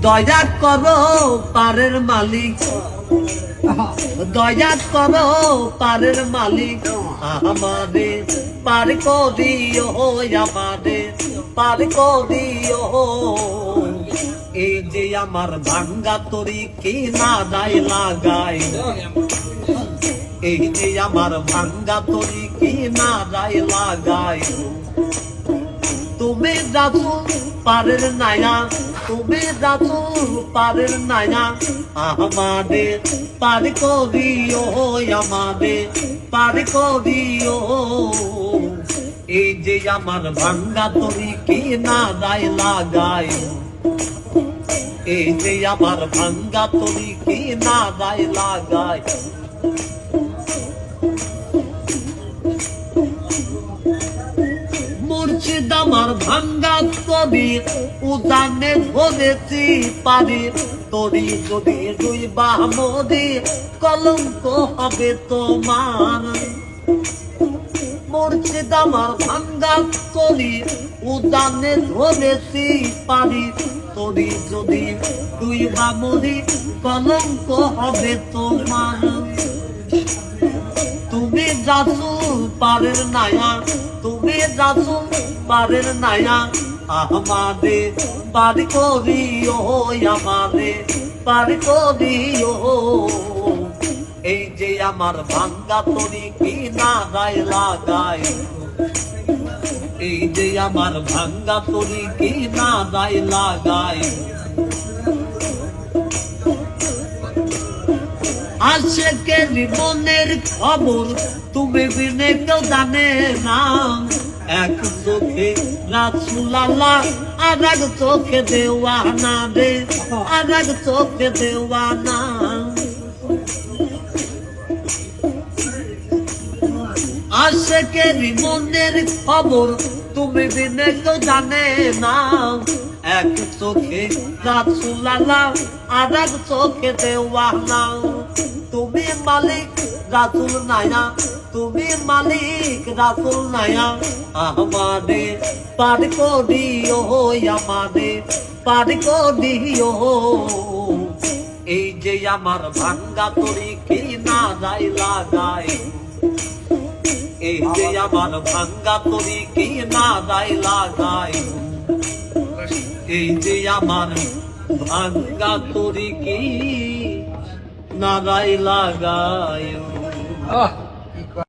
দয়া করো পারের মালিক, দয়া করো পারের মালিক, আমারে পার করিও, আমারে পার করিও। এই যে আমার ভাঙ্গা তরি কি না দায় লাগাই, এই যে আমার ভাঙ্গা তরি কি না দায় লাগাই। তুমি যাচ্ছো পারের নায়া, তুমি যাচ্ছো পারের নায়া, আমাদের পার করিও, আমাদের পার করিও। এই যে আমার ভাঙ্গা তরি কি না দায় লাগাই, এই যে আমার ভাঙ্গা তরি কি না দায় লাগাই। মুর্শিদ আমার ভাঙ্গা তরি উজানে ধরেছি পারি, তরি যদি দুই বামদি কলঙ্ক হবে তোমার। মুর্শিদ আমার ভাঙ্গা তরি উজানে ধরেছি পারি, তরি যদি দুই বামদি কলঙ্ক হবে তোমার। তুমি যাচ্ছো পারের নায়া, তুমি যাচ্ছো পারের নায়া, আমাদের পার করিও, আমাদের পার করিও। এই যে আমার ভাঙ্গা তরি কি না দায় লাগাই, এই যে আমার ভাঙ্গা তরি কি না দায় লাগাই। আশেকের জীবনের খবর তুমি বিনে কেউ জানে না, এক চোখে রাসূল আল্লাহ আর এক চোখে দেওয়ানা রে, আর এক চোখে দেওয়ানা। আশেকের মনের খবর তুমি বিনে কেউ জানে না, এক চোখে রাসূল আল্লাহ আর এক চোখে দেওয়ানা। তুমি মালিক রাসূল নায়া, তুমি মালিক রাসূল নায়া, আমাদের পার করিও, আমাদের পার করিও। এই যে আমার ভাঙ্গা তরি কি না দায় লাগাই, এই যে আমার ভাঙ্গা তরি কি না দায় লাগাই। এই যে আমার ভাঙ্গা তরি কি না দায় লাগাই।